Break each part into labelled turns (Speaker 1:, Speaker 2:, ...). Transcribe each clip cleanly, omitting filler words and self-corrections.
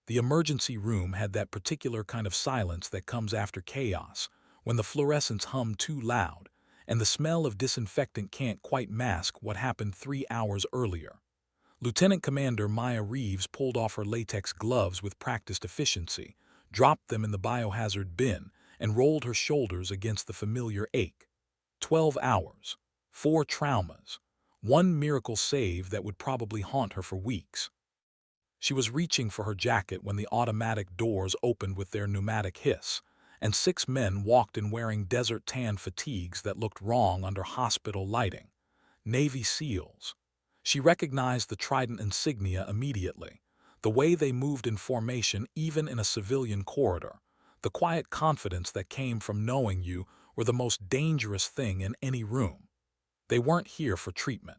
Speaker 1: The emergency room had that particular kind of silence that comes after chaos, when the fluorescents hum too loud, and the smell of disinfectant can't quite mask what happened 3 hours earlier. Lieutenant Commander Maya Reeves pulled off her latex gloves with practiced efficiency, dropped them in the biohazard bin, and rolled her shoulders against the familiar ache. 12 hours. 4 traumas. One miracle save that would probably haunt her for weeks. She was reaching for her jacket when the automatic doors opened with their pneumatic hiss, and 6 men walked in wearing desert tan fatigues that looked wrong under hospital lighting. Navy SEALs. She recognized the trident insignia immediately, the way they moved in formation even in a civilian corridor, the quiet confidence that came from knowing you were the most dangerous thing in any room. They weren't here for treatment.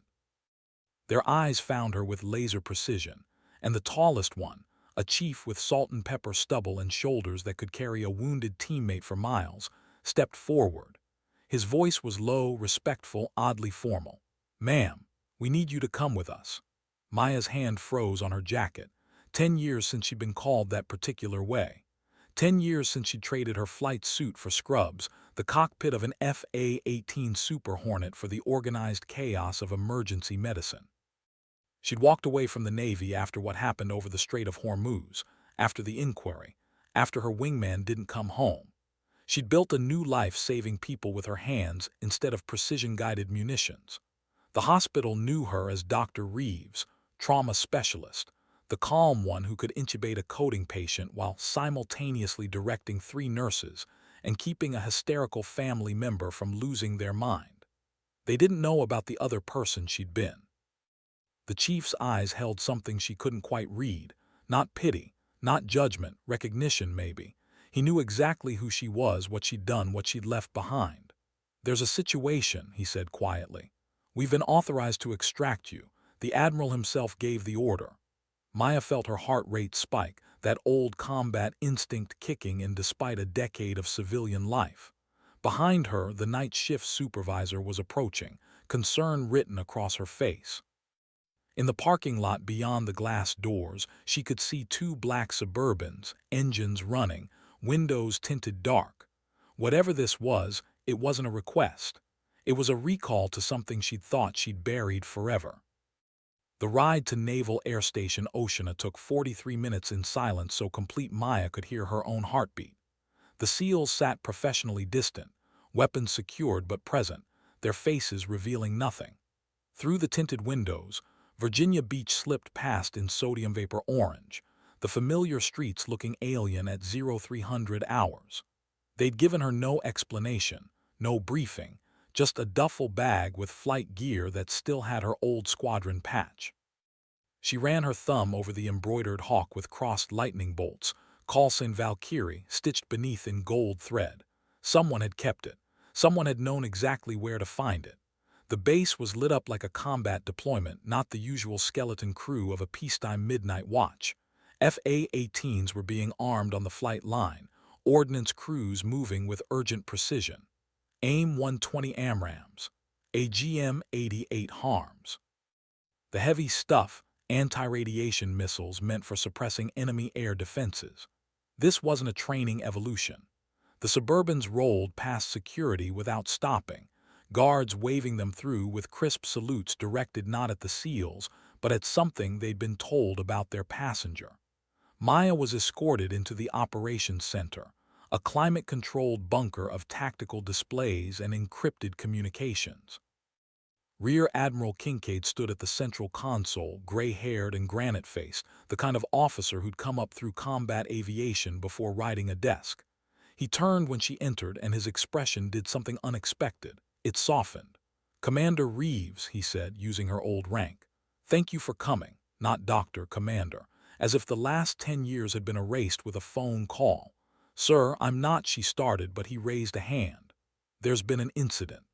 Speaker 1: Their eyes found her with laser precision, and the tallest one, a chief with salt and pepper stubble and shoulders that could carry a wounded teammate for miles, stepped forward. His voice was low, respectful, oddly formal. "Ma'am, we need you to come with us." Maya's hand froze on her jacket. 10 years since she'd been called that particular way. 10 years since she'd traded her flight suit for scrubs, the cockpit of an FA-18 Super Hornet for the organized chaos of emergency medicine. She'd walked away from the Navy after what happened over the Strait of Hormuz, after the inquiry, after her wingman didn't come home. She'd built a new life saving people with her hands instead of precision-guided munitions. The hospital knew her as Dr. Reeves, trauma specialist, the calm one who could intubate a coding patient while simultaneously directing 3 nurses and keeping a hysterical family member from losing their mind. They didn't know about the other person she'd been. The chief's eyes held something she couldn't quite read, not pity, not judgment, recognition maybe. He knew exactly who she was, what she'd done, what she'd left behind. "There's a situation," he said quietly. "We've been authorized to extract you. The Admiral himself gave the order." Maya felt her heart rate spike, that old combat instinct kicking in despite a decade of civilian life. Behind her, the night shift supervisor was approaching, concern written across her face. In the parking lot beyond the glass doors, she could see 2 black Suburbans, engines running, windows tinted dark. Whatever this was, it wasn't a request. It was a recall to something she'd thought she'd buried forever. The ride to Naval Air Station Oceana took 43 minutes in silence so complete Maya could hear her own heartbeat. The SEALs sat professionally distant, weapons secured but present, their faces revealing nothing. Through the tinted windows, Virginia Beach slipped past in sodium vapor orange, the familiar streets looking alien at 0300 hours. They'd given her no explanation, no briefing, just a duffel bag with flight gear that still had her old squadron patch. She ran her thumb over the embroidered hawk with crossed lightning bolts, Call Sign Valkyrie stitched beneath in gold thread. Someone had kept it. Someone had known exactly where to find it. The base was lit up like a combat deployment, not the usual skeleton crew of a peacetime midnight watch. FA-18s were being armed on the flight line, ordnance crews moving with urgent precision. AIM-120 AMRAAMs, AGM-88 HARMs. The heavy stuff, anti-radiation missiles meant for suppressing enemy air defenses. This wasn't a training evolution. The Suburbans rolled past security without stopping, guards waving them through with crisp salutes directed not at the SEALs, but at something they'd been told about their passenger. Maya was escorted into the operations center, a climate-controlled bunker of tactical displays and encrypted communications. Rear Admiral Kincaid stood at the central console, gray-haired and granite-faced, the kind of officer who'd come up through combat aviation before riding a desk. He turned when she entered, and his expression did something unexpected. It softened. "Commander Reeves," he said, using her old rank. "Thank you for coming, not Doctor, Commander," as if the last 10 years had been erased with a phone call. "Sir, I'm not," she started, but he raised a hand. "There's been an incident.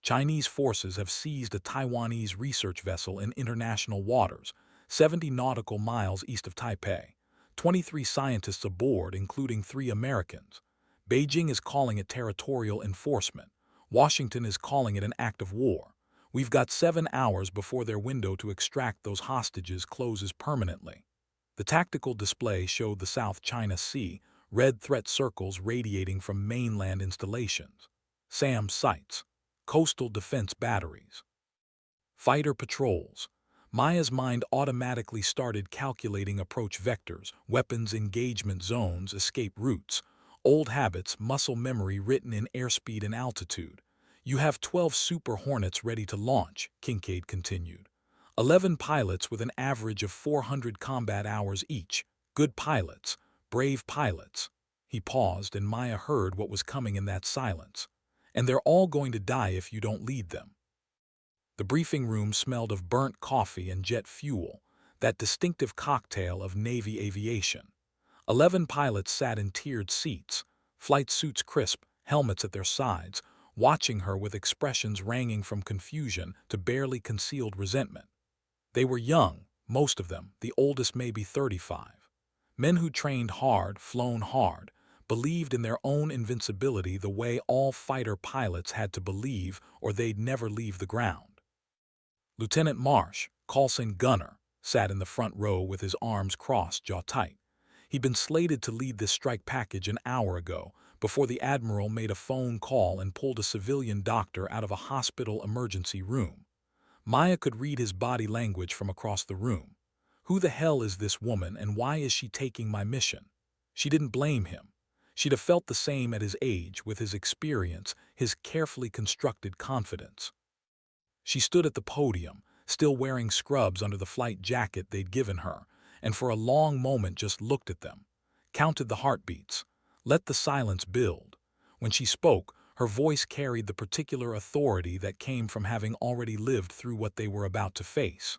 Speaker 1: Chinese forces have seized a Taiwanese research vessel in international waters, 70 nautical miles east of Taipei. 23 scientists aboard, including 3 Americans. Beijing is calling it territorial enforcement. Washington is calling it an act of war. We've got 7 hours before their window to extract those hostages closes permanently." The tactical display showed the South China Sea, red threat circles radiating from mainland installations, SAM sites, coastal defense batteries, fighter patrols. Maya's mind automatically started calculating approach vectors, weapons engagement zones, escape routes, old habits, muscle memory written in airspeed and altitude. You have 12 Super Hornets ready to launch, Kincaid continued. 11 pilots with an average of 400 combat hours each. Good pilots, brave pilots. He paused, and Maya heard what was coming in that silence. And they're all going to die if you don't lead them. The briefing room smelled of burnt coffee and jet fuel, that distinctive cocktail of Navy aviation. 11 pilots sat in tiered seats, flight suits crisp, helmets at their sides, watching her with expressions ranging from confusion to barely concealed resentment. They were young, most of them, the oldest maybe 35. Men who trained hard, flown hard, believed in their own invincibility the way all fighter pilots had to believe or they'd never leave the ground. Lieutenant Marsh, Coulson gunner, sat in the front row with his arms crossed, jaw tight. He'd been slated to lead this strike package an hour ago, before the Admiral made a phone call and pulled a civilian doctor out of a hospital emergency room. Maya could read his body language from across the room. Who the hell is this woman, and why is she taking my mission? She didn't blame him. She'd have felt the same at his age, with his experience, his carefully constructed confidence. She stood at the podium, still wearing scrubs under the flight jacket they'd given her, and for a long moment just looked at them, counted the heartbeats, let the silence build. When she spoke, her voice carried the particular authority that came from having already lived through what they were about to face.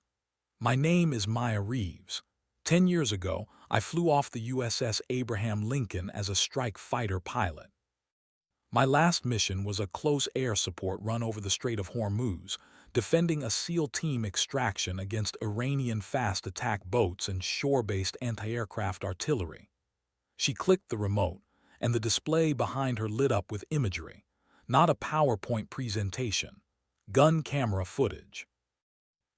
Speaker 1: My name is Maya Reeves. 10 years ago, I flew off the USS Abraham Lincoln as a strike fighter pilot. My last mission was a close air support run over the Strait of Hormuz, defending a SEAL team extraction against Iranian fast attack boats and shore-based anti-aircraft artillery. She clicked the remote, and the display behind her lit up with imagery, not a PowerPoint presentation, gun camera footage.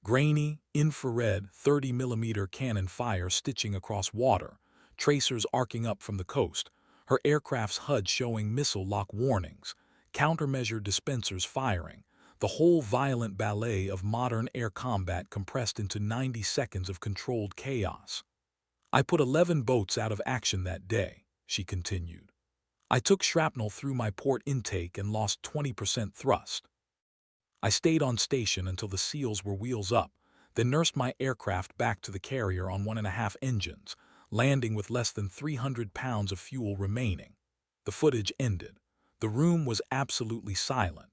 Speaker 1: Grainy, infrared 30mm cannon fire stitching across water, tracers arcing up from the coast, her aircraft's HUD showing missile lock warnings, countermeasure dispensers firing, the whole violent ballet of modern air combat compressed into 90 seconds of controlled chaos. I put 11 boats out of action that day, she continued. I took shrapnel through my port intake and lost 20% thrust. I stayed on station until the SEALs were wheels up, then nursed my aircraft back to the carrier on 1.5 engines, landing with less than 300 pounds of fuel remaining. The footage ended. The room was absolutely silent.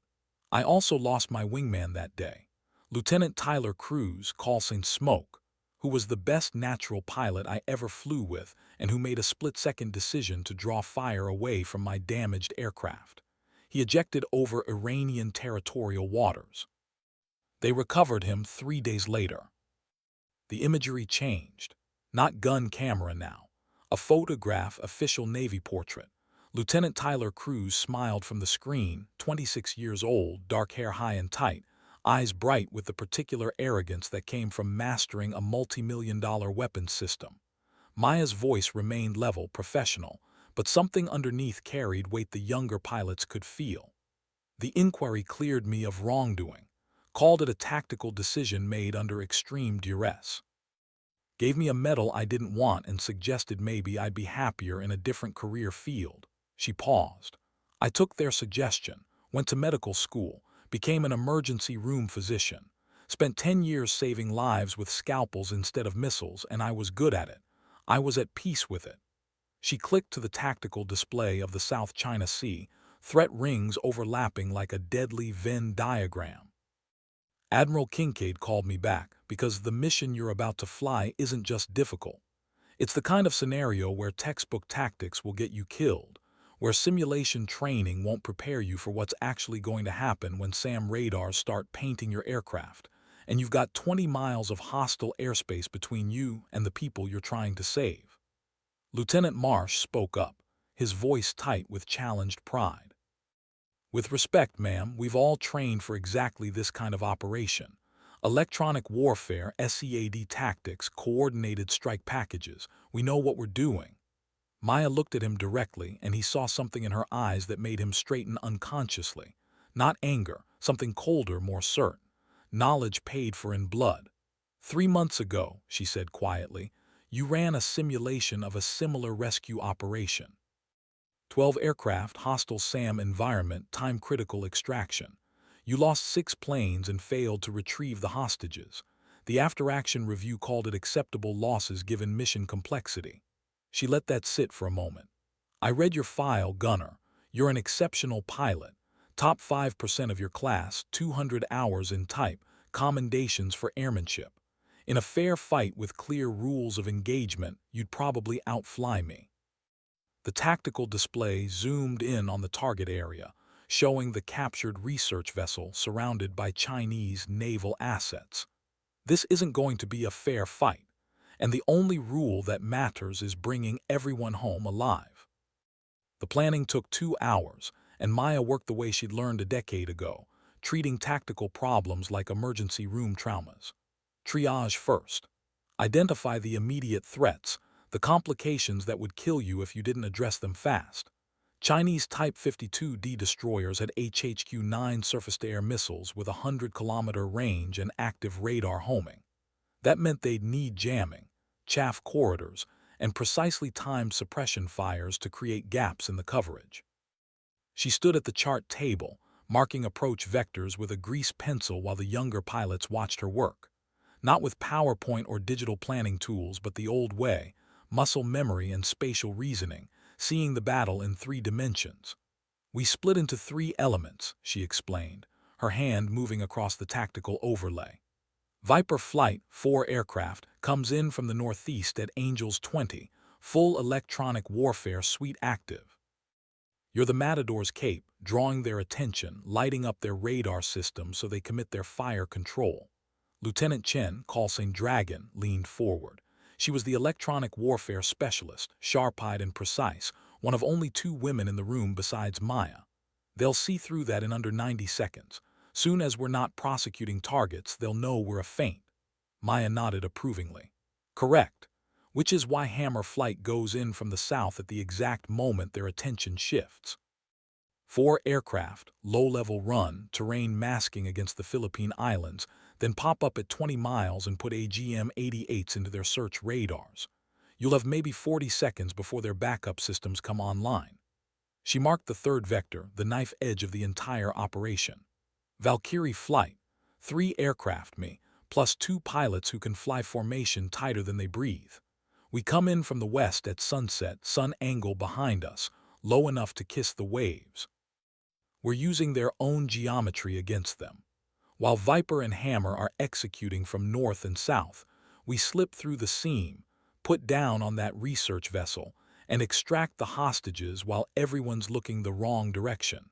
Speaker 1: I also lost my wingman that day, Lieutenant Tyler Cruz, Coulson Smoke, who was the best natural pilot I ever flew with and who made a split-second decision to draw fire away from my damaged aircraft. He ejected over Iranian territorial waters. They recovered him 3 days later. The imagery changed. Not gun camera now. A photograph, official Navy portrait. Lieutenant Tyler Cruz smiled from the screen, 26 years old, dark hair high and tight, eyes bright with the particular arrogance that came from mastering a multi-million-dollar weapons system. Maya's voice remained level, professional, but something underneath carried weight the younger pilots could feel. The inquiry cleared me of wrongdoing, called it a tactical decision made under extreme duress. Gave me a medal I didn't want and suggested maybe I'd be happier in a different career field. She paused. I took their suggestion, went to medical school, became an emergency room physician, spent 10 years saving lives with scalpels instead of missiles, and I was good at it. I was at peace with it. She clicked to the tactical display of the South China Sea, threat rings overlapping like a deadly Venn diagram. Admiral Kincaid called me back because the mission you're about to fly isn't just difficult. It's the kind of scenario where textbook tactics will get you killed, where simulation training won't prepare you for what's actually going to happen when SAM radars start painting your aircraft, and you've got 20 miles of hostile airspace between you and the people you're trying to save. Lieutenant Marsh spoke up, his voice tight with challenged pride. With respect, ma'am, we've all trained for exactly this kind of operation. Electronic warfare, SEAD tactics, coordinated strike packages. We know what we're doing. Maya looked at him directly, and he saw something in her eyes that made him straighten unconsciously. Not anger, something colder, more certain. Knowledge paid for in blood. 3 months ago, she said quietly, you ran a simulation of a similar rescue operation. 12 aircraft, hostile SAM environment, time-critical extraction. You lost 6 planes and failed to retrieve the hostages. The after-action review called it acceptable losses given mission complexity. She let that sit for a moment. I read your file, Gunner. You're an exceptional pilot. Top 5% of your class, 200 hours in type, commendations for airmanship. In a fair fight with clear rules of engagement, you'd probably outfly me. The tactical display zoomed in on the target area, showing the captured research vessel surrounded by Chinese naval assets. This isn't going to be a fair fight, and the only rule that matters is bringing everyone home alive. The planning took 2 hours, and Maya worked the way she'd learned a decade ago, treating tactical problems like emergency room traumas. Triage first. Identify the immediate threats, the complications that would kill you if you didn't address them fast. Chinese Type 52D destroyers had HHQ-9 surface-to-air missiles with a 100-kilometer range and active radar homing. That meant they'd need jamming, chaff corridors, and precisely timed suppression fires to create gaps in the coverage. She stood at the chart table, marking approach vectors with a grease pencil while the younger pilots watched her work. Not with PowerPoint or digital planning tools, but the old way, muscle memory and spatial reasoning, seeing the battle in 3 dimensions. We split into 3 elements, she explained, her hand moving across the tactical overlay. Viper Flight, 4 aircraft, comes in from the northeast at Angels 20, full electronic warfare suite active. You're the Matador's cape, drawing their attention, lighting up their radar system so they commit their fire control. Lieutenant Chen, call sign Dragon, leaned forward. She was the electronic warfare specialist, sharp-eyed and precise, one of only 2 women in the room besides Maya. They'll see through that in under 90 seconds. Soon as we're not prosecuting targets, they'll know we're a feint. Maya nodded approvingly. Correct. Which is why Hammer Flight goes in from the south at the exact moment their attention shifts. 4 aircraft, low-level run, terrain masking against the Philippine Islands, then pop up at 20 miles and put AGM-88s into their search radars. You'll have maybe 40 seconds before their backup systems come online. She marked the 3rd vector, the knife edge of the entire operation. Valkyrie Flight, 3 aircraft, me, plus 2 pilots who can fly formation tighter than they breathe. We come in from the west at sunset, sun angle behind us, low enough to kiss the waves. We're using their own geometry against them. While Viper and Hammer are executing from north and south, we slip through the seam, put down on that research vessel, and extract the hostages while everyone's looking the wrong direction.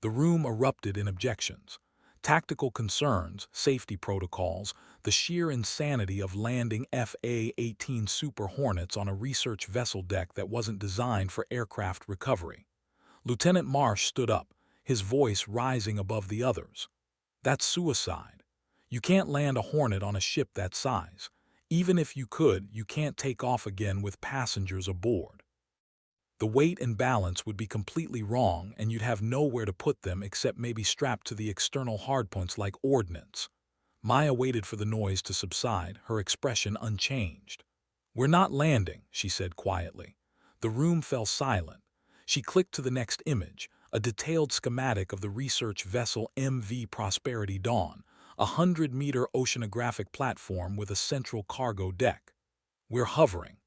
Speaker 1: The room erupted in objections. Tactical concerns, safety protocols, the sheer insanity of landing FA-18 Super Hornets on a research vessel deck that wasn't designed for aircraft recovery. Lieutenant Marsh stood up, his voice rising above the others. That's suicide. You can't land a Hornet on a ship that size. Even if you could, you can't take off again with passengers aboard. The weight and balance would be completely wrong, and you'd have nowhere to put them except maybe strapped to the external hardpoints like ordnance. Maya waited for the noise to subside, her expression unchanged. We're not landing, she said quietly. The room fell silent. She clicked to the next image, a detailed schematic of the research vessel MV Prosperity Dawn, a 100-meter oceanographic platform with a central cargo deck. We're hovering.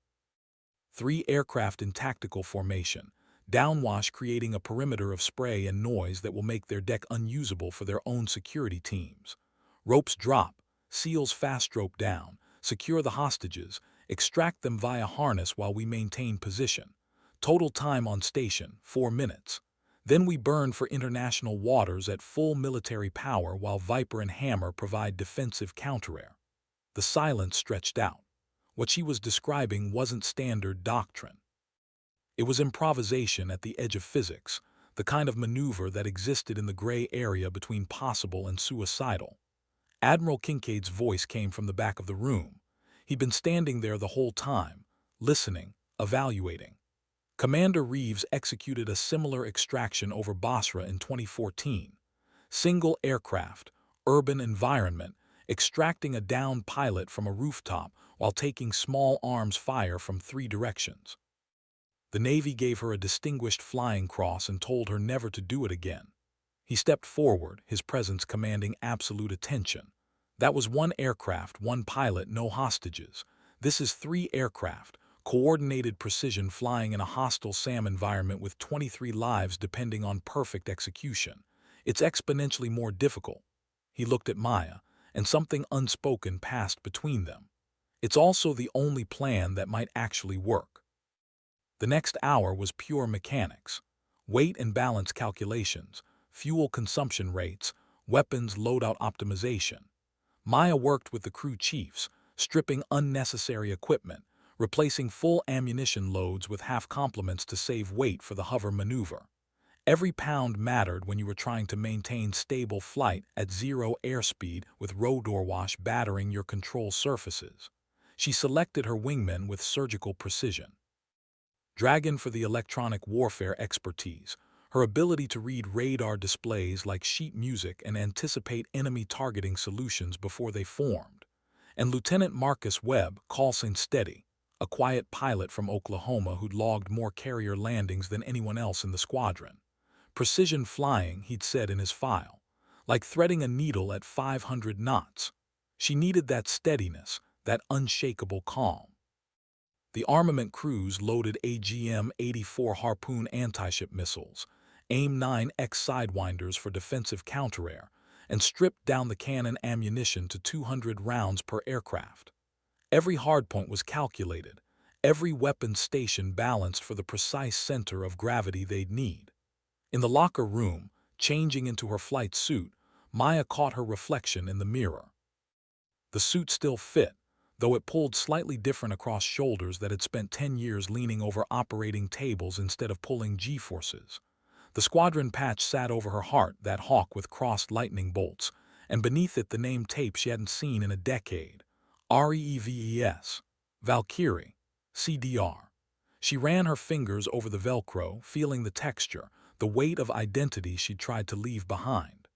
Speaker 1: 3 aircraft in tactical formation, downwash creating a perimeter of spray and noise that will make their deck unusable for their own security teams. Ropes drop, seals fast rope down, secure the hostages, extract them via harness while we maintain position. Total time on station, 4 minutes. Then we burn for international waters at full military power while Viper and Hammer provide defensive counterair. The silence stretched out. What she was describing wasn't standard doctrine. It was improvisation at the edge of physics, the kind of maneuver that existed in the gray area between possible and suicidal. Admiral Kincaid's voice came from the back of the room. He'd been standing there the whole time, listening, evaluating. Commander Reeves executed a similar extraction over Basra in 2014. Single aircraft, urban environment, extracting a downed pilot from a rooftop while taking small arms fire from 3 directions. The Navy gave her a Distinguished Flying Cross and told her never to do it again. He stepped forward, his presence commanding absolute attention. That was 1 aircraft, 1 pilot, no hostages. This is 3 aircraft, coordinated precision flying in a hostile SAM environment with 23 lives depending on perfect execution. It's exponentially more difficult. He looked at Maya, and something unspoken passed between them. It's also the only plan that might actually work. The next hour was pure mechanics. Weight and balance calculations, fuel consumption rates, weapons loadout optimization. Maya worked with the crew chiefs, stripping unnecessary equipment, replacing full ammunition loads with half complements to save weight for the hover maneuver. Every pound mattered when you were trying to maintain stable flight at 0 airspeed with rotor wash battering your control surfaces. She selected her wingmen with surgical precision. Dragon for the electronic warfare expertise, her ability to read radar displays like sheet music and anticipate enemy targeting solutions before they formed. And Lieutenant Marcus Webb, call sign Steady, a quiet pilot from Oklahoma who'd logged more carrier landings than anyone else in the squadron. Precision flying, he'd said in his file, like threading a needle at 500 knots. She needed that steadiness, that unshakable calm. The armament crews loaded AGM-84 Harpoon anti-ship missiles, AIM-9X Sidewinders for defensive counter-air, and stripped down the cannon ammunition to 200 rounds per aircraft. Every hardpoint was calculated, every weapon station balanced for the precise center of gravity they'd need. In the locker room, changing into her flight suit, Maya caught her reflection in the mirror. The suit still fit, though it pulled slightly different across shoulders that had spent 10 years leaning over operating tables instead of pulling G-forces. The squadron patch sat over her heart, that hawk with crossed lightning bolts, and beneath it the name tape she hadn't seen in a decade. REEVES. Valkyrie. CDR. She ran her fingers over the Velcro, feeling the texture, the weight of identity she'd tried to leave behind.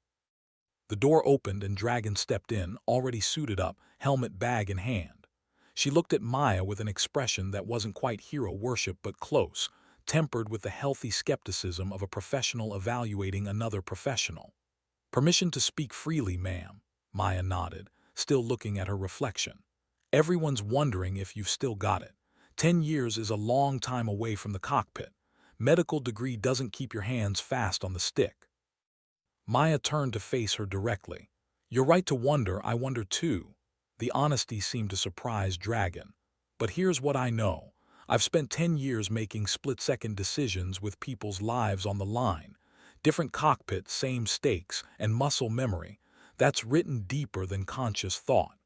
Speaker 1: The door opened and Dragon stepped in, already suited up, helmet bag in hand. She looked at Maya with an expression that wasn't quite hero worship but close, tempered with the healthy skepticism of a professional evaluating another professional. "Permission to speak freely, ma'am," Maya nodded, still looking at her reflection. "Everyone's wondering if you've still got it. 10 years is a long time away from the cockpit. Medical degree doesn't keep your hands fast on the stick." Maya turned to face her directly. "You're right to wonder, I wonder too." The honesty seemed to surprise Dragon. "But here's what I know. I've spent 10 years making split-second decisions with people's lives on the line. Different cockpit, same stakes, and muscle memory. That's written deeper than conscious thought."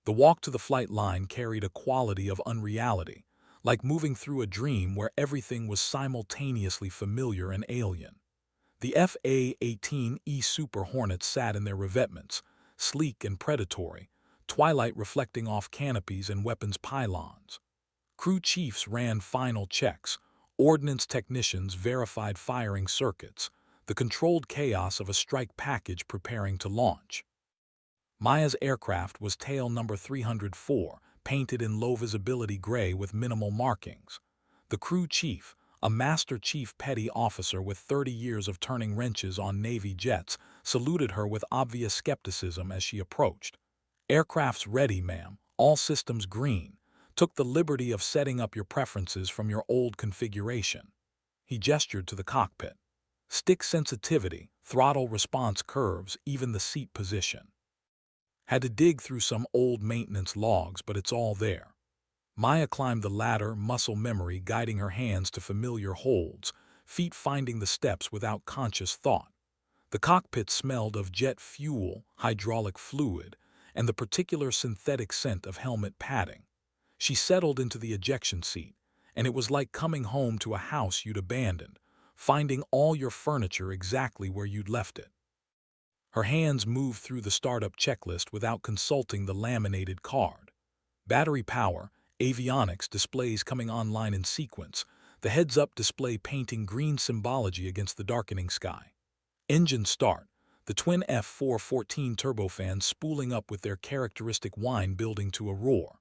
Speaker 1: The walk to the flight line carried a quality of unreality, like moving through a dream where everything was simultaneously familiar and alien. The FA-18E Super Hornets sat in their revetments, sleek and predatory, twilight reflecting off canopies and weapons pylons. Crew chiefs ran final checks, ordnance technicians verified firing circuits, the controlled chaos of a strike package preparing to launch. Maya's aircraft was tail number 304, painted in low-visibility gray with minimal markings. The crew chief, a Master Chief Petty Officer with 30 years of turning wrenches on Navy jets, saluted her with obvious skepticism as she approached. "Aircraft's ready, ma'am, all systems green. Took the liberty of setting up your preferences from your old configuration." He gestured to the cockpit. "Stick sensitivity, throttle response curves, even the seat position." Had to dig through some old maintenance logs, but it's all there. Maya climbed the ladder, muscle memory guiding her hands to familiar holds, feet finding the steps without conscious thought. The cockpit smelled of jet fuel, hydraulic fluid, and the particular synthetic scent of helmet padding. She settled into the ejection seat, and it was like coming home to a house you'd abandoned, finding all your furniture exactly where you'd left it. Her hands moved through the startup checklist without consulting the laminated card. Battery power, avionics displays coming online in sequence, the heads-up display painting green symbology against the darkening sky. Engine start, the twin F414 turbofans spooling up with their characteristic whine building to a roar.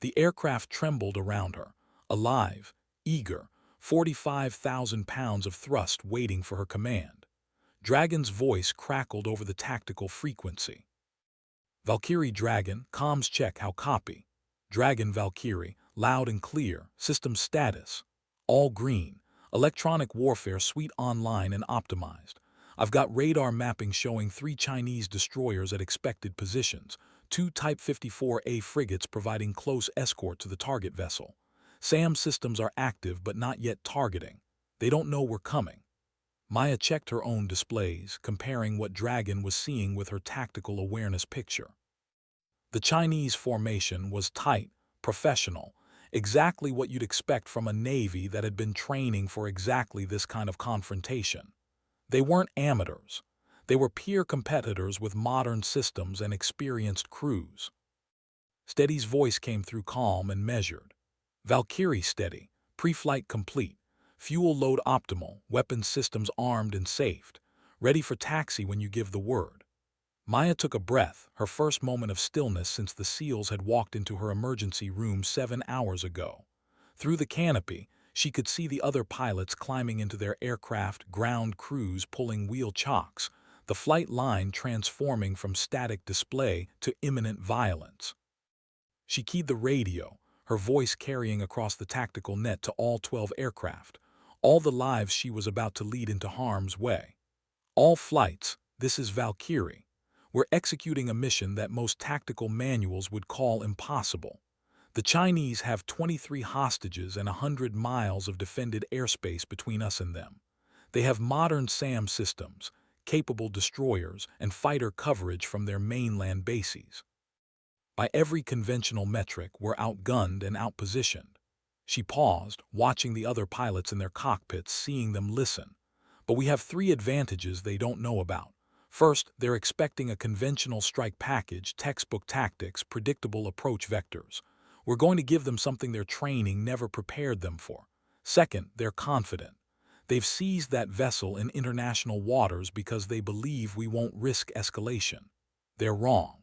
Speaker 1: The aircraft trembled around her, alive, eager, 45,000 pounds of thrust waiting for her command. Dragon's voice crackled over the tactical frequency. Valkyrie Dragon, comms check, how copy. Dragon Valkyrie, loud and clear, system status. All green, electronic warfare suite online and optimized. I've got radar mapping showing 3 Chinese destroyers at expected positions, 2 Type 54A frigates providing close escort to the target vessel. SAM systems are active but not yet targeting. They don't know we're coming. Maya checked her own displays, comparing what Dragon was seeing with her tactical awareness picture. The Chinese formation was tight, professional, exactly what you'd expect from a navy that had been training for exactly this kind of confrontation. They weren't amateurs. They were peer competitors with modern systems and experienced crews. Steady's voice came through calm and measured. Valkyrie steady, pre-flight complete, fuel load optimal, weapons systems armed and safed, ready for taxi when you give the word. Maya took a breath, her first moment of stillness since the SEALs had walked into her emergency room 7 hours ago. Through the canopy, she could see the other pilots climbing into their aircraft, ground crews pulling wheel chocks, the flight line transforming from static display to imminent violence. She keyed the radio, her voice carrying across the tactical net to all 12 aircraft, all the lives she was about to lead into harm's way. All flights, this is Valkyrie. We're executing a mission that most tactical manuals would call impossible. The Chinese have 23 hostages and 100 miles of defended airspace between us and them. They have modern SAM systems, capable destroyers, and fighter coverage from their mainland bases. By every conventional metric, we're outgunned and outpositioned. She paused, watching the other pilots in their cockpits, seeing them listen. But we have 3 advantages they don't know about. First, they're expecting a conventional strike package, textbook tactics, predictable approach vectors. We're going to give them something their training never prepared them for. Second, they're confident. They've seized that vessel in international waters because they believe we won't risk escalation. They're wrong.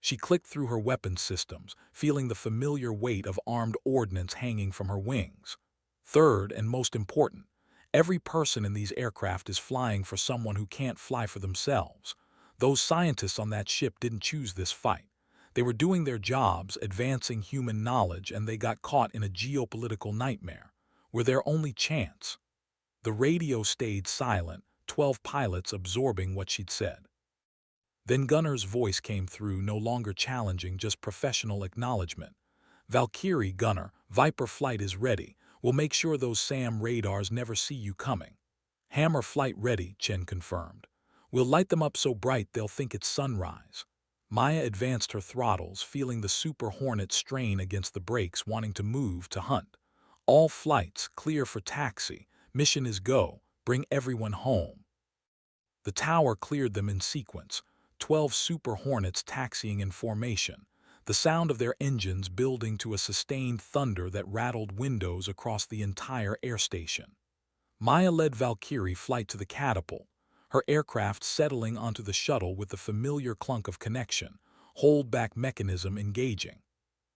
Speaker 1: She clicked through her weapons systems, feeling the familiar weight of armed ordnance hanging from her wings. Third, and most important, every person in these aircraft is flying for someone who can't fly for themselves. Those scientists on that ship didn't choose this fight. They were doing their jobs, advancing human knowledge, and they got caught in a geopolitical nightmare. We're their only chance. The radio stayed silent, 12 pilots absorbing what she'd said. Then Gunner's voice came through, no longer challenging, just professional acknowledgement. Valkyrie, Gunner, Viper flight is ready. We'll make sure those SAM radars never see you coming. Hammer flight ready, Chen confirmed. We'll light them up so bright they'll think it's sunrise. Maya advanced her throttles, feeling the Super Hornet strain against the brakes, wanting to move to hunt. All flights, clear for taxi. Mission is go. Bring everyone home. The tower cleared them in sequence. 12 Super Hornets taxiing in formation, the sound of their engines building to a sustained thunder that rattled windows across the entire air station. Maya led Valkyrie flight to the catapult, her aircraft settling onto the shuttle with the familiar clunk of connection, hold-back mechanism engaging.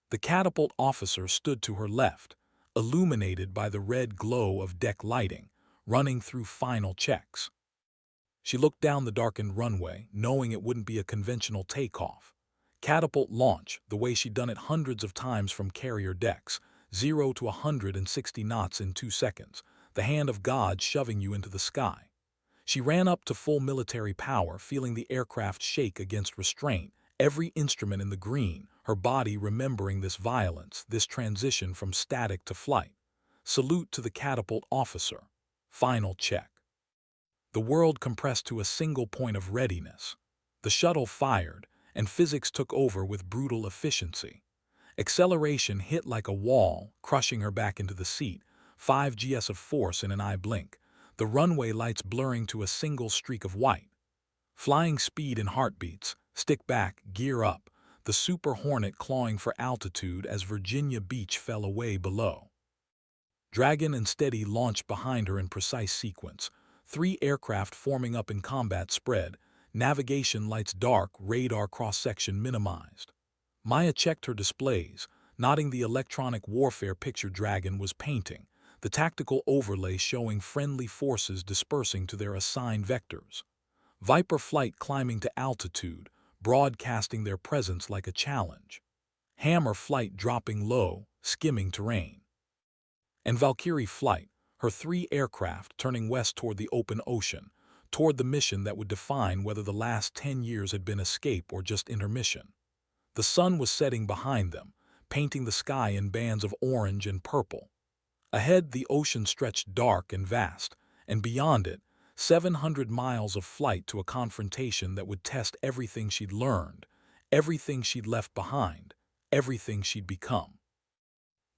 Speaker 1: The catapult officer stood to her left, illuminated by the red glow of deck lighting, running through final checks. She looked down the darkened runway, knowing it wouldn't be a conventional takeoff. Catapult launch, the way she'd done it hundreds of times from carrier decks, 0 to 160 knots in 2 seconds, the hand of God shoving you into the sky. She ran up to full military power, feeling the aircraft shake against restraint, every instrument in the green, her body remembering this violence, this transition from static to flight. Salute to the catapult officer. Final check. The world compressed to a single point of readiness. The shuttle fired, and physics took over with brutal efficiency. Acceleration hit like a wall, crushing her back into the seat, 5 gs of force in an eye blink, the runway lights blurring to a single streak of white. Flying speed in heartbeats, stick back, gear up, the Super Hornet clawing for altitude as Virginia Beach fell away below. Dragon and Steady launched behind her in precise sequence, 3 aircraft forming up in combat spread, navigation lights dark, radar cross-section minimized. Maya checked her displays, noting the electronic warfare picture Dragon was painting, the tactical overlay showing friendly forces dispersing to their assigned vectors. Viper Flight climbing to altitude, broadcasting their presence like a challenge. Hammer Flight dropping low, skimming terrain. And Valkyrie Flight, her 3 aircraft turning west toward the open ocean, toward the mission that would define whether the last 10 years had been escape or just intermission. The sun was setting behind them, painting the sky in bands of orange and purple. Ahead, the ocean stretched dark and vast, and beyond it, 700 miles of flight to a confrontation that would test everything she'd learned, everything she'd left behind, everything she'd become.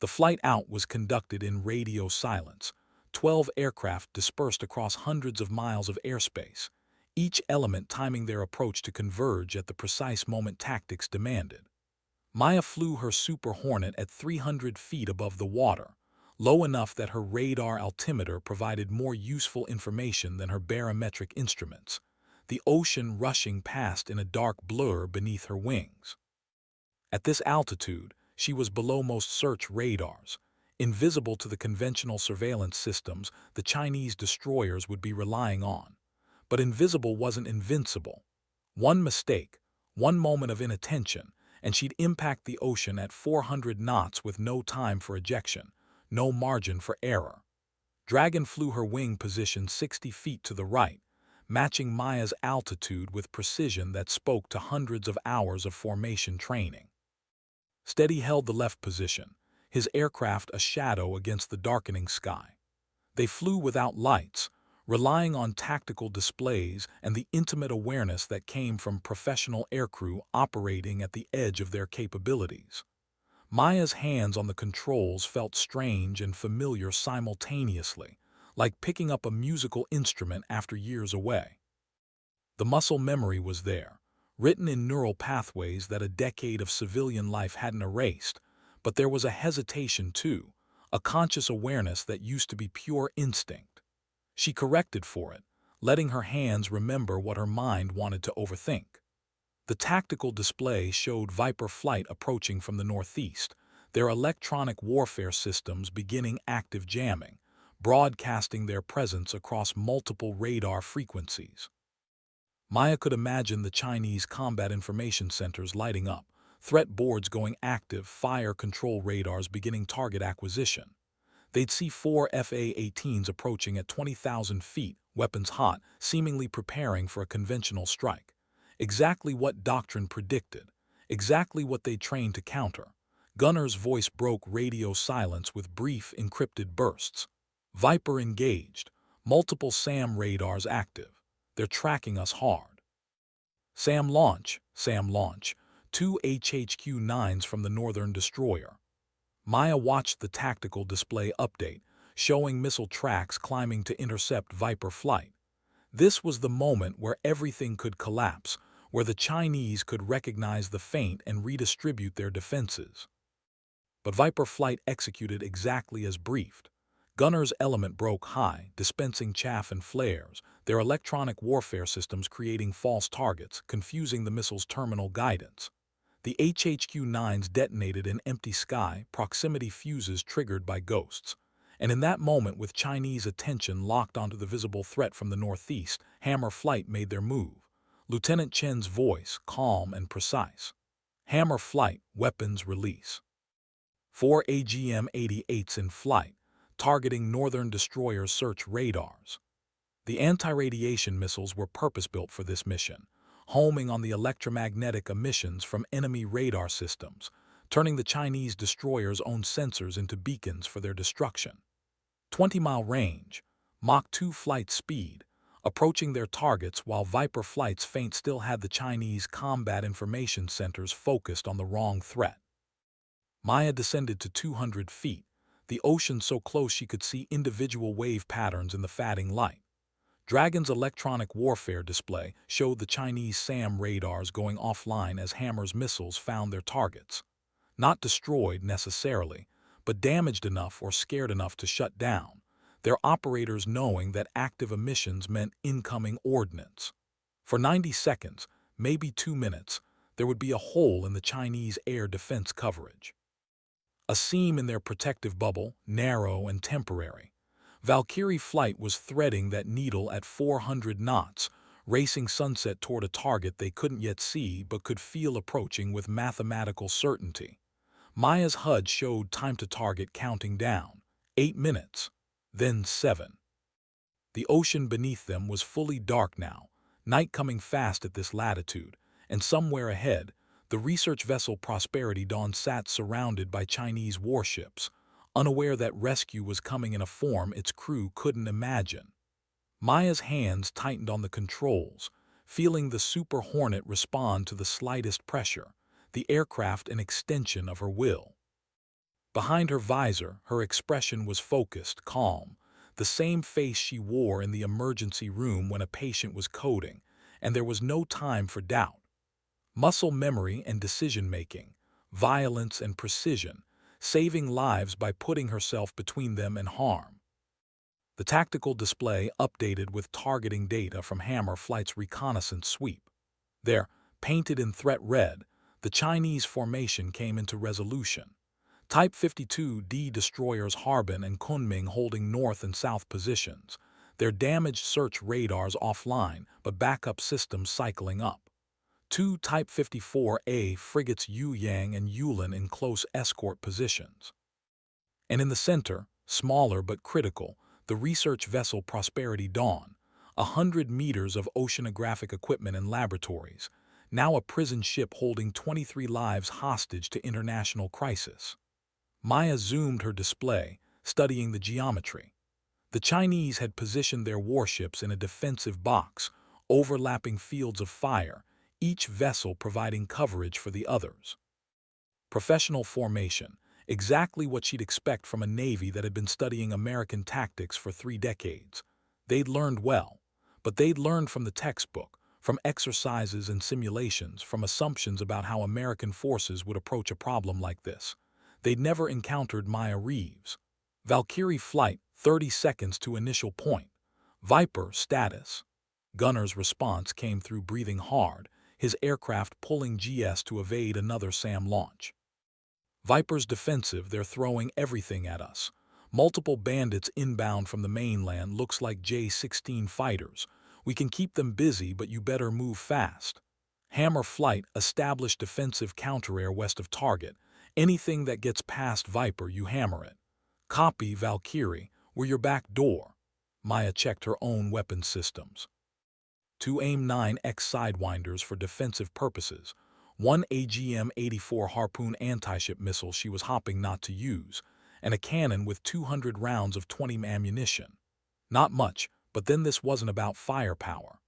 Speaker 1: The flight out was conducted in radio silence, 12 aircraft dispersed across hundreds of miles of airspace, each element timing their approach to converge at the precise moment tactics demanded. Maya flew her Super Hornet at 300 feet above the water, low enough that her radar altimeter provided more useful information than her barometric instruments, the ocean rushing past in a dark blur beneath her wings. At this altitude, she was below most search radars, invisible to the conventional surveillance systems the Chinese destroyers would be relying on. But invisible wasn't invincible. One mistake, one moment of inattention, and she'd impact the ocean at 400 knots with no time for ejection, no margin for error. Dragon flew her wing position 60 feet to the right, matching Maya's altitude with precision that spoke to hundreds of hours of formation training. Steady held the left position, his aircraft a shadow against the darkening sky. They flew without lights, relying on tactical displays and the intimate awareness that came from professional aircrew operating at the edge of their capabilities. Maya's hands on the controls felt strange and familiar simultaneously, like picking up a musical instrument after years away. The muscle memory was there, written in neural pathways that a decade of civilian life hadn't erased, but there was a hesitation too, a conscious awareness that used to be pure instinct. She corrected for it, letting her hands remember what her mind wanted to overthink. The tactical display showed Viper Flight approaching from the northeast, their electronic warfare systems beginning active jamming, broadcasting their presence across multiple radar frequencies. Maya could imagine the Chinese combat information centers lighting up, threat boards going active, fire control radars beginning target acquisition. They'd see 4 FA-18s approaching at 20,000 feet, weapons hot, seemingly preparing for a conventional strike. Exactly what doctrine predicted, exactly what they trained to counter. Gunner's voice broke radio silence with brief, encrypted bursts. Viper engaged, multiple SAM radars active. They're tracking us hard. SAM launch, 2 HHQ-9s from the Northern Destroyer. Maya watched the tactical display update, showing missile tracks climbing to intercept Viper Flight. This was the moment where everything could collapse, where the Chinese could recognize the feint and redistribute their defenses. But Viper Flight executed exactly as briefed. Gunner's element broke high, dispensing chaff and flares, their electronic warfare systems creating false targets, confusing the missile's terminal guidance. The HHQ-9s detonated in empty sky, proximity fuses triggered by ghosts. And in that moment, with Chinese attention locked onto the visible threat from the northeast, Hammer Flight made their move. Lieutenant Chen's voice, calm and precise. Hammer Flight, weapons release. 4 AGM-88s in flight, targeting Northern Destroyer search radars. The anti-radiation missiles were purpose-built for this mission, homing on the electromagnetic emissions from enemy radar systems, turning the Chinese destroyers' own sensors into beacons for their destruction. 20-mile range, Mach 2 flight speed, approaching their targets while Viper Flight's feint still had the Chinese combat information centers focused on the wrong threat. Maya descended to 200 feet, the ocean so close she could see individual wave patterns in the fading light. Dragon's electronic warfare display showed the Chinese SAM radars going offline as Hammer's missiles found their targets. Not destroyed necessarily, but damaged enough or scared enough to shut down, their operators knowing that active emissions meant incoming ordnance. For 90 seconds, maybe 2 minutes, there would be a hole in the Chinese air defense coverage. A seam in their protective bubble, narrow and temporary. Valkyrie flight was threading that needle at 400 knots, racing sunset toward a target they couldn't yet see but could feel approaching with mathematical certainty. Maya's HUD showed time to target counting down. 8 minutes. Then 7. The ocean beneath them was fully dark now, night coming fast at this latitude, and somewhere ahead, the research vessel Prosperity Dawn sat surrounded by Chinese warships, unaware that rescue was coming in a form its crew couldn't imagine. Maya's hands tightened on the controls, feeling the Super Hornet respond to the slightest pressure, the aircraft an extension of her will. Behind her visor, her expression was focused, calm, the same face she wore in the emergency room when a patient was coding, and there was no time for doubt. Muscle memory and decision-making, violence and precision, saving lives by putting herself between them and harm. The tactical display updated with targeting data from Hammer Flight's reconnaissance sweep. There, painted in threat red, the Chinese formation came into resolution. Type 52D destroyers Harbin and Kunming holding north and south positions, their damaged search radars offline but backup systems cycling up. 2 Type 54A frigates Yuyang and Yulin in close escort positions. And in the center, smaller but critical, the research vessel Prosperity Dawn, 100 meters of oceanographic equipment and laboratories, now a prison ship holding 23 lives hostage to international crisis. Maya zoomed her display, studying the geometry. The Chinese had positioned their warships in a defensive box, overlapping fields of fire, each vessel providing coverage for the others. Professional formation, exactly what she'd expect from a Navy that had been studying American tactics for 3 decades. They'd learned well, but they'd learned from the textbook, from exercises and simulations, from assumptions about how American forces would approach a problem like this. They'd never encountered Maya Reeves. Valkyrie flight, 30 seconds to initial point. Viper status. Gunner's response came through breathing hard, his aircraft pulling GS to evade another SAM launch. Viper's defensive, they're throwing everything at us. Multiple bandits inbound from the mainland, looks like J-16 fighters. We can keep them busy, but you better move fast. Hammer flight, established defensive counter-air west of target. Anything that gets past Viper, you hammer it. Copy, Valkyrie, we're your back door. Maya checked her own weapon systems. 2 AIM-9X Sidewinders for defensive purposes, 1 AGM-84 Harpoon anti-ship missile she was hopping not to use, and a cannon with 200 rounds of 20 ammunition. Not much, but then this wasn't about firepower.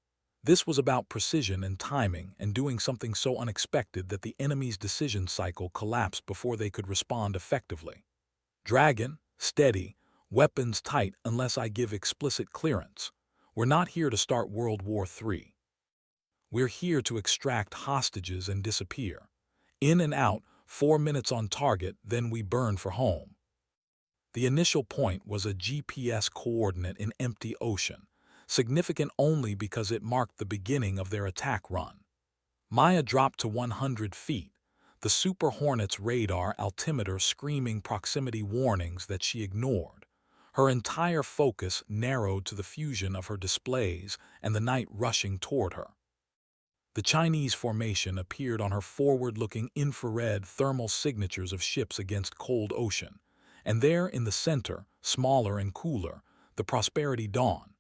Speaker 1: This was about precision and timing and doing something so unexpected that the enemy's decision cycle collapsed before they could respond effectively. Dragon, steady, weapons tight unless I give explicit clearance. We're not here to start World War III. We're here to extract hostages and disappear. In and out, 4 minutes on target, then we burn for home. The initial point was a GPS coordinate in empty ocean, significant only because it marked the beginning of their attack run. Maya dropped to 100 feet, the Super Hornet's radar altimeter screaming proximity warnings that she ignored. Her entire focus narrowed to the fusion of her displays and the night rushing toward her. The Chinese formation appeared on her forward-looking infrared thermal signatures of ships against cold ocean, and there in the center, smaller and cooler, the Prosperity Dawn.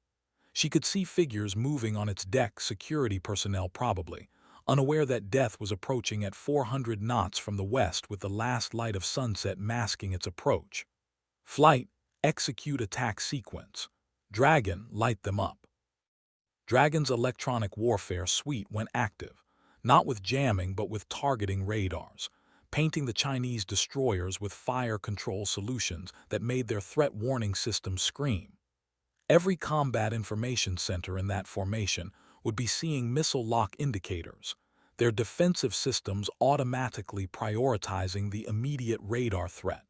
Speaker 1: She could see figures moving on its deck, security personnel probably, unaware that death was approaching at 400 knots from the west with the last light of sunset masking its approach. Flight, execute attack sequence. Dragon, light them up. Dragon's electronic warfare suite went active, not with jamming but with targeting radars, painting the Chinese destroyers with fire control solutions that made their threat warning system scream. Every combat information center in that formation would be seeing missile lock indicators, their defensive systems automatically prioritizing the immediate radar threat.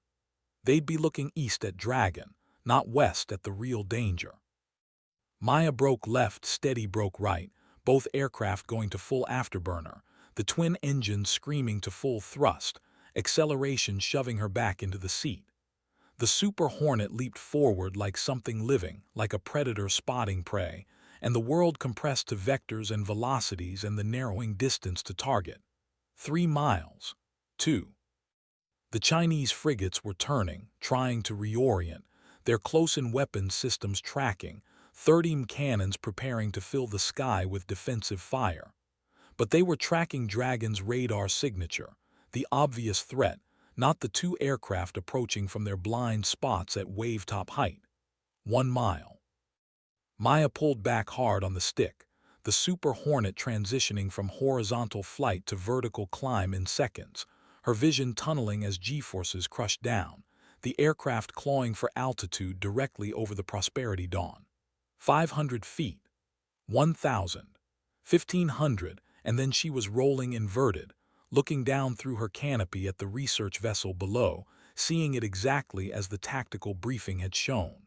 Speaker 1: They'd be looking east at Dragon, not west at the real danger. Maya broke left, Steady broke right, both aircraft going to full afterburner, the twin engines screaming to full thrust, acceleration shoving her back into the seat. The Super Hornet leaped forward like something living, like a predator spotting prey, and the world compressed to vectors and velocities and the narrowing distance to target. 3 miles. 2. The Chinese frigates were turning, trying to reorient, their close-in weapons systems tracking, 30 cannons preparing to fill the sky with defensive fire. But they were tracking Dragon's radar signature, the obvious threat, not the two aircraft approaching from their blind spots at wave-top height. 1 mile. Maya pulled back hard on the stick, the Super Hornet transitioning from horizontal flight to vertical climb in seconds, her vision tunneling as G-forces crushed down, the aircraft clawing for altitude directly over the Prosperity Dawn. 500 feet, 1,000, 1,500, and then she was rolling inverted, looking down through her canopy at the research vessel below, seeing it exactly as the tactical briefing had shown.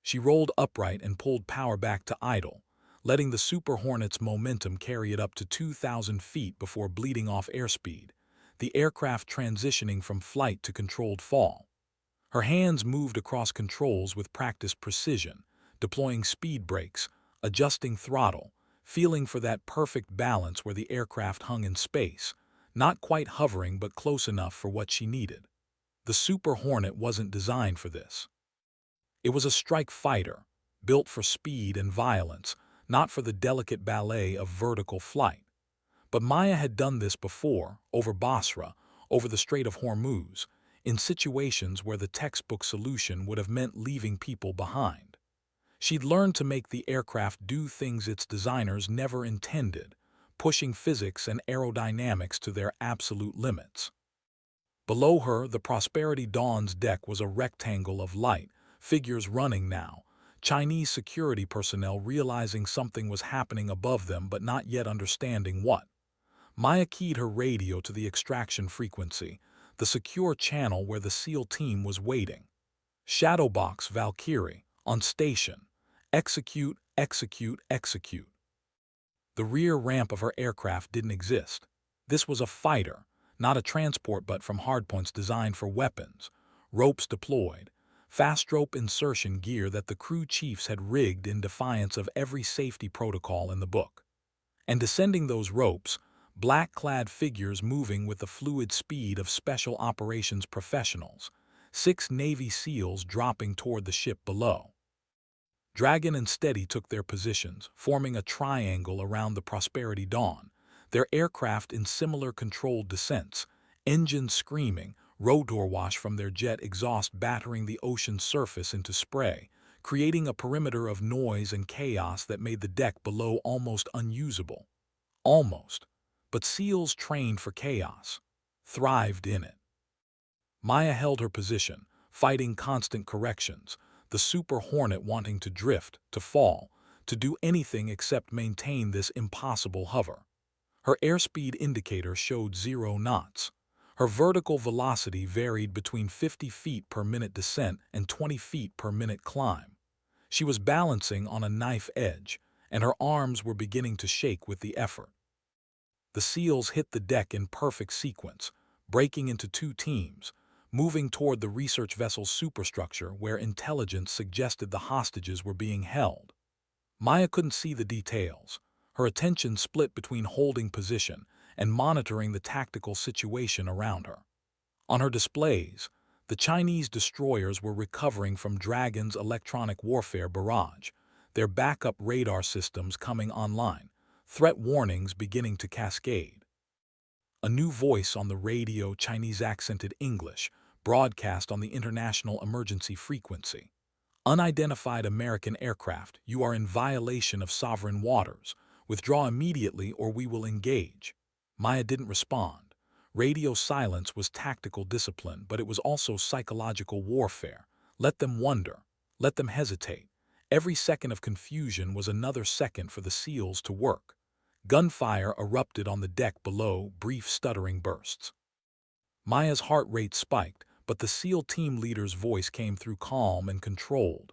Speaker 1: She rolled upright and pulled power back to idle, letting the Super Hornet's momentum carry it up to 2,000 feet before bleeding off airspeed, the aircraft transitioning from flight to controlled fall. Her hands moved across controls with practiced precision, deploying speed brakes, adjusting throttle, feeling for that perfect balance where the aircraft hung in space, not quite hovering but close enough for what she needed. The Super Hornet wasn't designed for this. It was a strike fighter, built for speed and violence, not for the delicate ballet of vertical flight. But Maya had done this before, over Basra, over the Strait of Hormuz, in situations where the textbook solution would have meant leaving people behind. She'd learned to make the aircraft do things its designers never intended, pushing physics and aerodynamics to their absolute limits. Below her, the Prosperity Dawn's deck was a rectangle of light, figures running now, Chinese security personnel realizing something was happening above them but not yet understanding what. Maya keyed her radio to the extraction frequency, the secure channel where the SEAL team was waiting. Shadowbox Valkyrie, on station. Execute, execute, execute. The rear ramp of her aircraft didn't exist. This was a fighter, not a transport but from hardpoints designed for weapons, ropes deployed, fast rope insertion gear that the crew chiefs had rigged in defiance of every safety protocol in the book. And descending those ropes, black-clad figures moving with the fluid speed of special operations professionals, 6 Navy SEALs dropping toward the ship below. Dragon and Steady took their positions, forming a triangle around the Prosperity Dawn, their aircraft in similar controlled descents, engines screaming, rotor wash from their jet exhaust battering the ocean's surface into spray, creating a perimeter of noise and chaos that made the deck below almost unusable. Almost. But SEALs trained for chaos, thrived in it. Maya held her position, fighting constant corrections, the Super Hornet wanting to drift, to fall, to do anything except maintain this impossible hover. Her airspeed indicator showed 0 knots. Her vertical velocity varied between 50 feet per minute descent and 20 feet per minute climb. She was balancing on a knife edge, and her arms were beginning to shake with the effort. The SEALs hit the deck in perfect sequence, breaking into 2 teams, moving toward the research vessel's superstructure where intelligence suggested the hostages were being held. Maya couldn't see the details, her attention split between holding position and monitoring the tactical situation around her. On her displays, the Chinese destroyers were recovering from Dragon's electronic warfare barrage, their backup radar systems coming online, threat warnings beginning to cascade. A new voice on the radio, Chinese-accented English, broadcast on the international emergency frequency. Unidentified American aircraft, you are in violation of sovereign waters. Withdraw immediately or we will engage. Maya didn't respond. Radio silence was tactical discipline, but it was also psychological warfare. Let them wonder. Let them hesitate. Every second of confusion was another second for the SEALs to work. Gunfire erupted on the deck below, brief stuttering bursts. Maya's heart rate spiked, but the SEAL team leader's voice came through calm and controlled.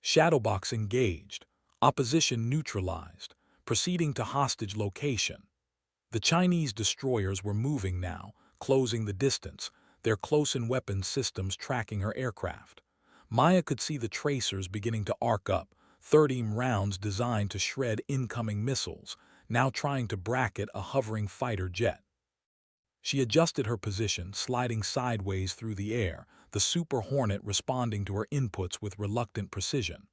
Speaker 1: Shadowbox engaged, opposition neutralized, proceeding to hostage location. The Chinese destroyers were moving now, closing the distance, their close-in weapons systems tracking her aircraft. Maya could see the tracers beginning to arc up, 30 rounds designed to shred incoming missiles, now trying to bracket a hovering fighter jet. She adjusted her position, sliding sideways through the air, the Super Hornet responding to her inputs with reluctant precision.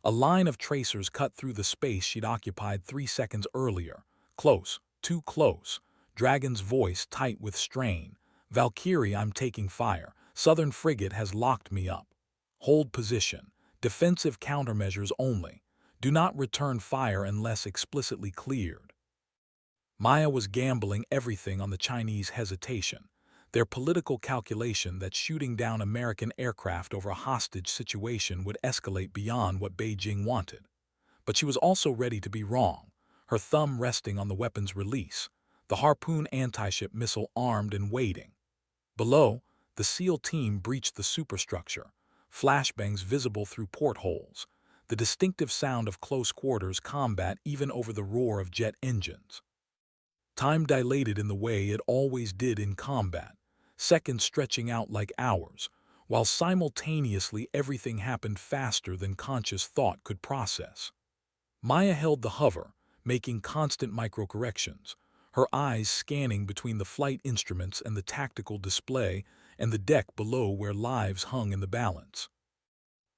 Speaker 1: A line of tracers cut through the space she'd occupied 3 seconds earlier. Close, too close. Dragon's voice tight with strain. Valkyrie, I'm taking fire. Southern Frigate has locked me up. Hold position. Defensive countermeasures only. Do not return fire unless explicitly cleared. Maya was gambling everything on the Chinese hesitation, their political calculation that shooting down American aircraft over a hostage situation would escalate beyond what Beijing wanted. But she was also ready to be wrong, her thumb resting on the weapon's release, the Harpoon anti-ship missile armed and waiting. Below, the SEAL team breached the superstructure, flashbangs visible through portholes, the distinctive sound of close-quarters combat even over the roar of jet engines. Time dilated in the way it always did in combat, seconds stretching out like hours, while simultaneously everything happened faster than conscious thought could process. Maya held the hover, making constant microcorrections, her eyes scanning between the flight instruments and the tactical display and the deck below where lives hung in the balance.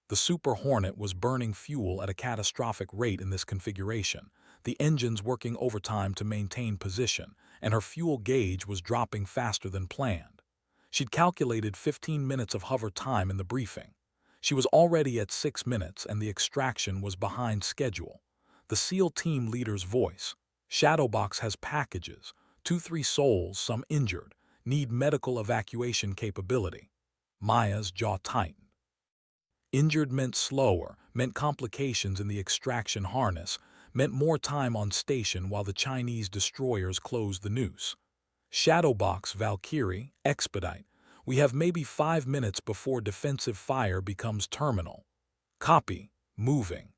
Speaker 1: The Super Hornet was burning fuel at a catastrophic rate in this configuration, the engines working overtime to maintain position, and her fuel gauge was dropping faster than planned. She'd calculated 15 minutes of hover time in the briefing. She was already at 6 minutes and the extraction was behind schedule. The SEAL team leader's voice. Shadowbox has packages, 2-3 souls, some injured, need medical evacuation capability. Maya's jaw tightened. Injured meant slower, meant complications in the extraction harness, meant more time on station while the Chinese destroyers closed the noose. Shadowbox, Valkyrie, expedite. We have maybe 5 minutes before defensive fire becomes terminal. Copy, moving.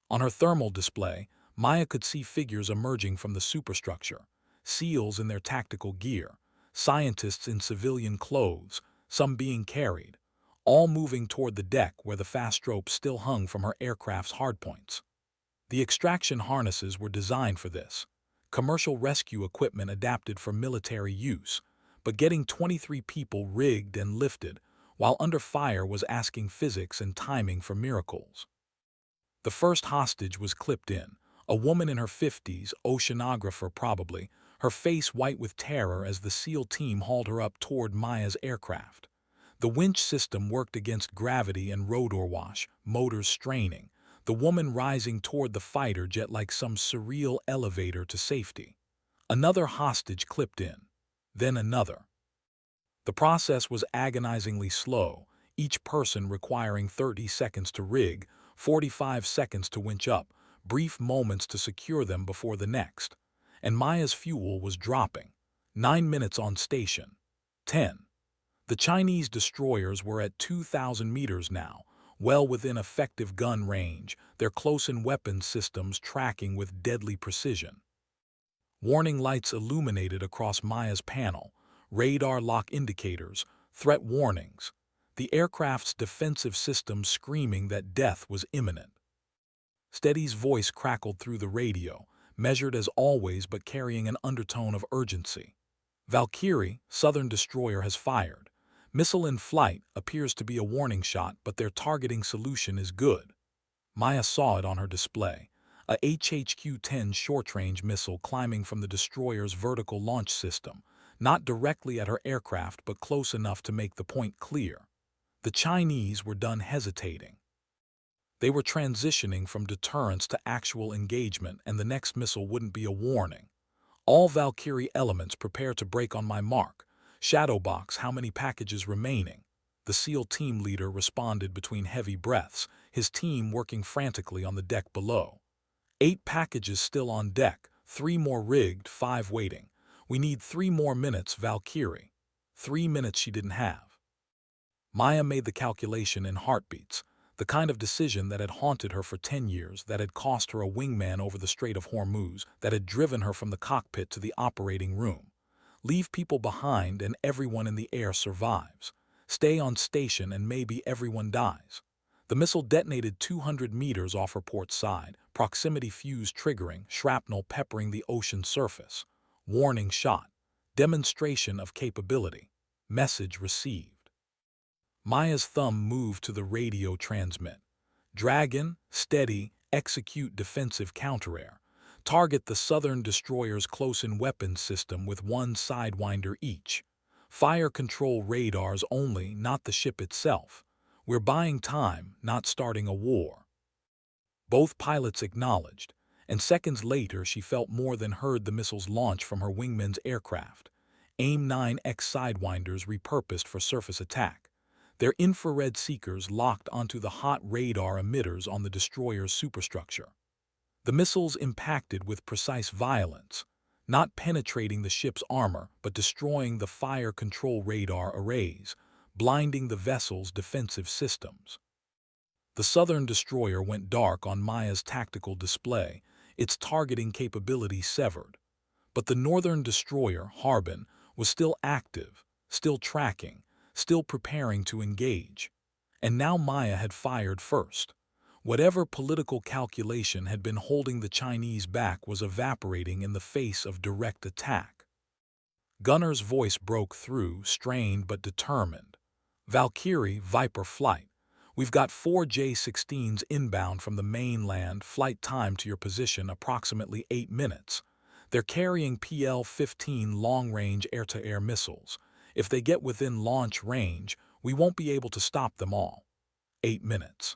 Speaker 1: On her thermal display, Maya could see figures emerging from the superstructure, SEALs in their tactical gear, scientists in civilian clothes, some being carried, all moving toward the deck where the fast rope still hung from her aircraft's hardpoints. The extraction harnesses were designed for this, commercial rescue equipment adapted for military use, but getting 23 people rigged and lifted while under fire was asking physics and timing for miracles. The first hostage was clipped in, a woman in her 50s, oceanographer probably, her face white with terror as the SEAL team hauled her up toward Maya's aircraft. The winch system worked against gravity and rotor wash, motors straining, the woman rising toward the fighter jet like some surreal elevator to safety. Another hostage clipped in, then another. The process was agonizingly slow, each person requiring 30 seconds to rig, 45 seconds to winch up, brief moments to secure them before the next. And Maya's fuel was dropping. 9 minutes on station. 10. The Chinese destroyers were at 2,000 meters now, well within effective gun range, their close-in weapons systems tracking with deadly precision. Warning lights illuminated across Maya's panel, radar lock indicators, threat warnings, the aircraft's defensive systems screaming that death was imminent. Steady's voice crackled through the radio, measured as always but carrying an undertone of urgency. Valkyrie, Southern destroyer, has fired. Missile in flight appears to be a warning shot, but their targeting solution is good. Maya saw it on her display. A HHQ-10 short-range missile climbing from the destroyer's vertical launch system, not directly at her aircraft but close enough to make the point clear. The Chinese were done hesitating. They were transitioning from deterrence to actual engagement, and the next missile wouldn't be a warning. All Valkyrie elements prepare to break on my mark. Shadowbox, how many packages remaining? The SEAL team leader responded between heavy breaths, his team working frantically on the deck below. 8 packages still on deck, 3 more rigged, 5 waiting. We need 3 more minutes, Valkyrie. 3 minutes she didn't have. Maya made the calculation in heartbeats, the kind of decision that had haunted her for 10 years, that had cost her a wingman over the Strait of Hormuz, that had driven her from the cockpit to the operating room. Leave people behind and everyone in the air survives. Stay on station and maybe everyone dies. The missile detonated 200 meters off her port side, proximity fuse triggering, shrapnel peppering the ocean surface. Warning shot. Demonstration of capability. Message received. Maya's thumb moved to the radio transmit. Dragon, steady, execute defensive counterair. Target the Southern destroyer's close-in weapons system with 1 Sidewinder each. Fire control radars only, not the ship itself. We're buying time, not starting a war. Both pilots acknowledged, and seconds later she felt more than heard the missiles launch from her wingman's aircraft. AIM-9X Sidewinders repurposed for surface attack. Their infrared seekers locked onto the hot radar emitters on the destroyer's superstructure. The missiles impacted with precise violence, not penetrating the ship's armor but destroying the fire control radar arrays, blinding the vessel's defensive systems. The Southern destroyer went dark on Maya's tactical display, its targeting capability severed. But the Northern destroyer, Harbin, was still active, still tracking, still preparing to engage. And now Maya had fired first. Whatever political calculation had been holding the Chinese back was evaporating in the face of direct attack. Gunner's voice broke through, strained but determined. Valkyrie, Viper flight. We've got 4 J-16s inbound from the mainland, flight time to your position approximately 8 minutes. They're carrying PL-15 long-range air-to-air missiles. If they get within launch range, we won't be able to stop them all. 8 minutes.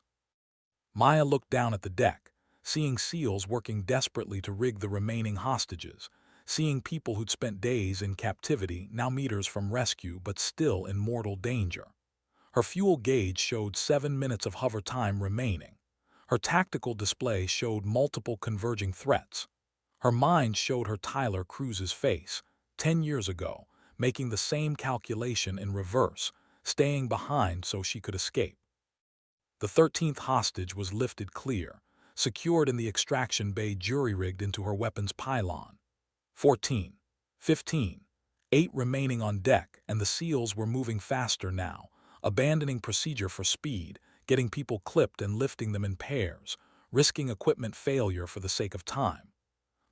Speaker 1: Maya looked down at the deck, seeing SEALs working desperately to rig the remaining hostages, seeing people who'd spent days in captivity, now meters from rescue but still in mortal danger. Her fuel gauge showed 7 minutes of hover time remaining. Her tactical display showed multiple converging threats. Her mind showed her Tyler Cruz's face, 10 years ago, making the same calculation in reverse, staying behind so she could escape. The 13th hostage was lifted clear, secured in the extraction bay, jury-rigged into her weapon's pylon. 14, 15, 8 remaining on deck, and the SEALs were moving faster now, abandoning procedure for speed, getting people clipped and lifting them in pairs, risking equipment failure for the sake of time.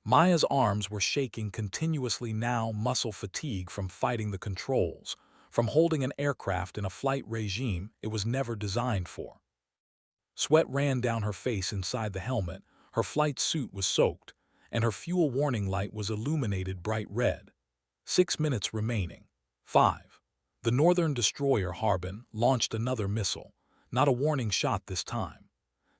Speaker 1: Maya's arms were shaking continuously now, muscle fatigue from fighting the controls, from holding an aircraft in a flight regime it was never designed for. Sweat ran down her face inside the helmet, her flight suit was soaked, and her fuel warning light was illuminated bright red. 6 minutes remaining. 5. The Northern destroyer Harbin launched another missile, not a warning shot this time.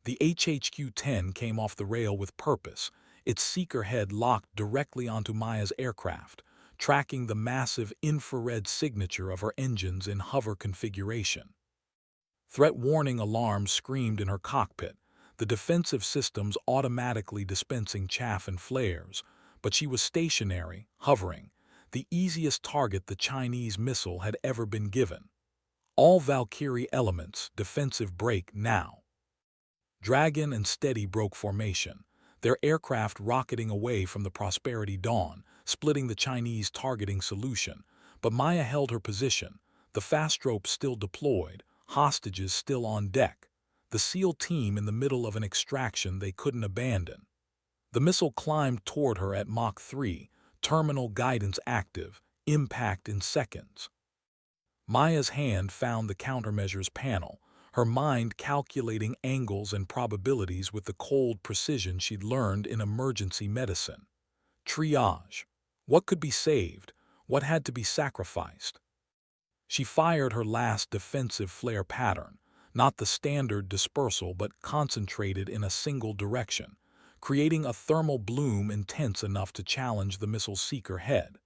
Speaker 1: The HHQ-10 came off the rail with purpose, its seeker head locked directly onto Maya's aircraft, tracking the massive infrared signature of her engines in hover configuration. Threat warning alarms screamed in her cockpit, the defensive systems automatically dispensing chaff and flares, but she was stationary, hovering, the easiest target the Chinese missile had ever been given. All Valkyrie elements, defensive break now. Dragon and Steady broke formation, their aircraft rocketing away from the Prosperity Dawn, splitting the Chinese targeting solution, but Maya held her position, the fast rope still deployed, hostages still on deck, the SEAL team in the middle of an extraction they couldn't abandon. The missile climbed toward her at Mach 3, terminal guidance active, impact in seconds. Maya's hand found the countermeasures panel, her mind calculating angles and probabilities with the cold precision she'd learned in emergency medicine. Triage. What could be saved? What had to be sacrificed? She fired her last defensive flare pattern, not the standard dispersal but concentrated in a single direction, creating a thermal bloom intense enough to challenge the missile seeker head.